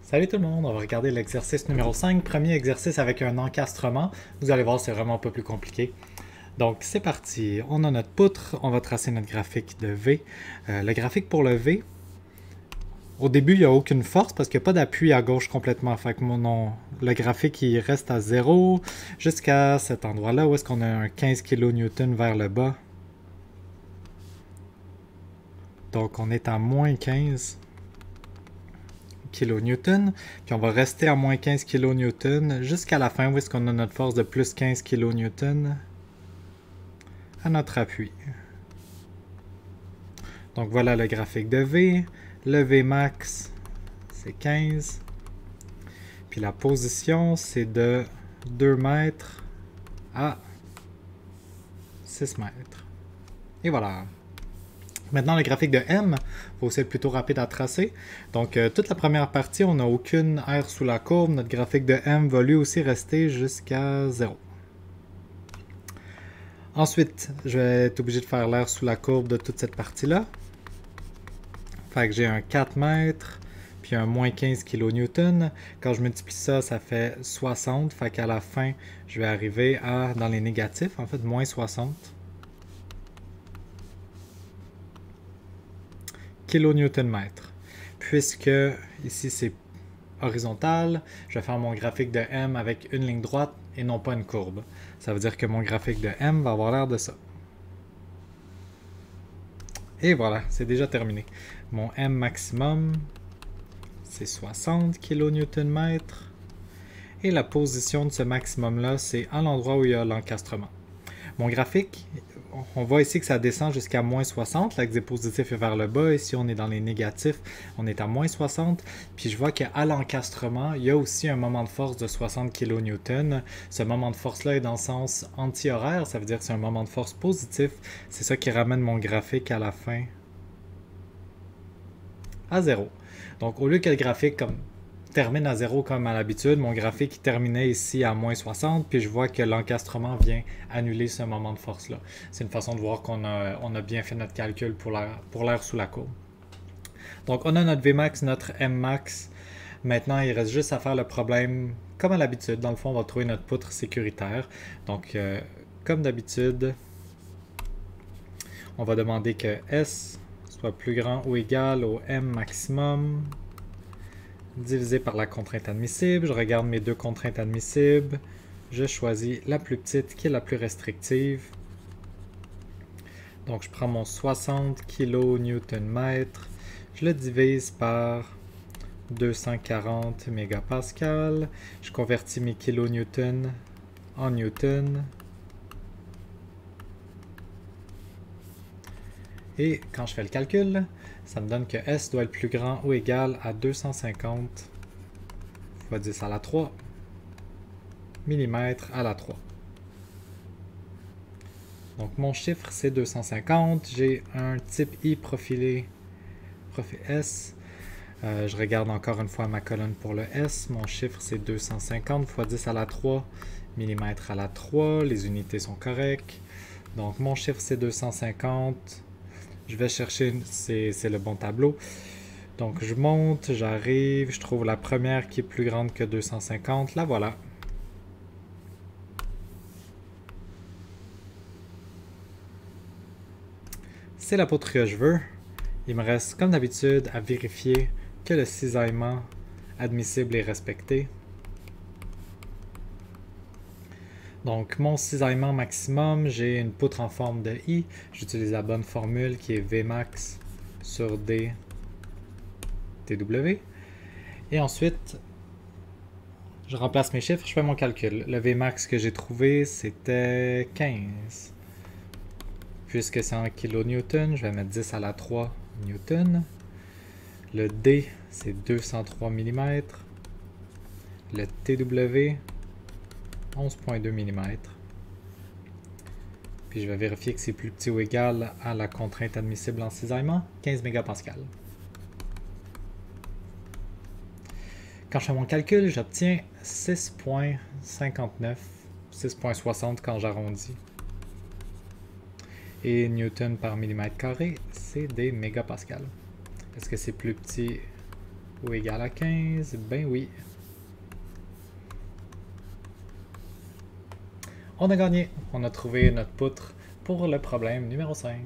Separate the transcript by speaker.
Speaker 1: Salut tout le monde, on va regarder l'exercice numéro 5, premier exercice avec un encastrement. Vous allez voir, c'est vraiment pas plus compliqué. Donc c'est parti, on a notre poutre, on va tracer notre graphique de V. Le graphique pour le V, au début il n'y a aucune force parce qu'il n'y a pas d'appui à gauche complètement. Fait que le graphique il reste à 0 jusqu'à cet endroit-là où est-ce qu'on a un 15 kN vers le bas. Donc on est à moins 15 kN, puis on va rester à moins 15 kN jusqu'à la fin où est-ce qu'on a notre force de plus 15 kN à notre appui. Donc voilà le graphique de V. Le V max, c'est 15. Puis la position, c'est de 2 mètres à 6 mètres. Et voilà. Maintenant, le graphique de M, il faut aussi être plutôt rapide à tracer. Donc, toute la première partie, on n'a aucune aire sous la courbe. Notre graphique de M va lui aussi rester jusqu'à 0. Ensuite, je vais être obligé de faire l'air sous la courbe de toute cette partie-là. Fait que j'ai un 4 mètres, puis un moins 15 kN. Quand je multiplie ça, ça fait 60. Fait qu'à la fin, je vais arriver à, dans les négatifs, en fait, moins 60 kN/m. Puisque ici c'est horizontal, je vais faire mon graphique de M avec une ligne droite et non pas une courbe. Ça veut dire que mon graphique de M va avoir l'air de ça. Et voilà, c'est déjà terminé. Mon M maximum, c'est 60 kN/m. Et la position de ce maximum-là, c'est à l'endroit où il y a l'encastrement. Mon graphique, on voit ici que ça descend jusqu'à moins 60. L'axe positif est vers le bas. Ici, on est dans les négatifs. On est à moins 60. Puis je vois qu'à l'encastrement, il y a aussi un moment de force de 60 kN. Ce moment de force-là est dans le sens anti-horaire. Ça veut dire que c'est un moment de force positif. C'est ça qui ramène mon graphique à la fin à 0. Donc, au lieu que le graphique termine à 0 comme à l'habitude, mon graphique terminait ici à moins 60, puis je vois que l'encastrement vient annuler ce moment de force-là. C'est une façon de voir qu'on a bien fait notre calcul pour l'air sous la courbe. Donc, on a notre Vmax, notre Mmax. Maintenant, il reste juste à faire le problème comme à l'habitude. Dans le fond, on va trouver notre poutre sécuritaire. Donc, comme d'habitude, on va demander que S soit plus grand ou égal au M maximum divisé par la contrainte admissible. Je regarde mes deux contraintes admissibles. Je choisis la plus petite qui est la plus restrictive. Donc je prends mon 60 kN/m. Je le divise par 240 mégapascales. Je convertis mes kilonewtons en newtons. Et quand je fais le calcul, ça me donne que S doit être plus grand ou égal à 250 fois 10 à la 3 mm à la 3. Donc mon chiffre c'est 250. J'ai un type I profilé, profil S. Je regarde encore une fois ma colonne pour le S. Mon chiffre c'est 250 fois 10 à la 3 mm à la 3. Les unités sont correctes. Donc mon chiffre c'est 250. Je vais chercher, c'est le bon tableau. Donc je monte, j'arrive, je trouve la première qui est plus grande que 250. La voilà. C'est la poutre que je veux. Il me reste, comme d'habitude, à vérifier que le cisaillement admissible est respecté. Donc, mon cisaillement maximum, j'ai une poutre en forme de I. J'utilise la bonne formule qui est Vmax sur D TW. Et ensuite, je remplace mes chiffres, je fais mon calcul. Le Vmax que j'ai trouvé, c'était 15. Puisque c'est en kilonewton, je vais mettre 10 à la 3 newton. Le D, c'est 203 mm. Le TW, 11,2 mm. Puis je vais vérifier que c'est plus petit ou égal à la contrainte admissible en cisaillement, 15 mégapascales. Quand je fais mon calcul, j'obtiens 6,59, 6,60 quand j'arrondis. Et newton par millimètre carré, c'est des mégapascales. Est-ce que c'est plus petit ou égal à 15? Ben oui. On a gagné. On a trouvé notre poutre pour le problème numéro 5.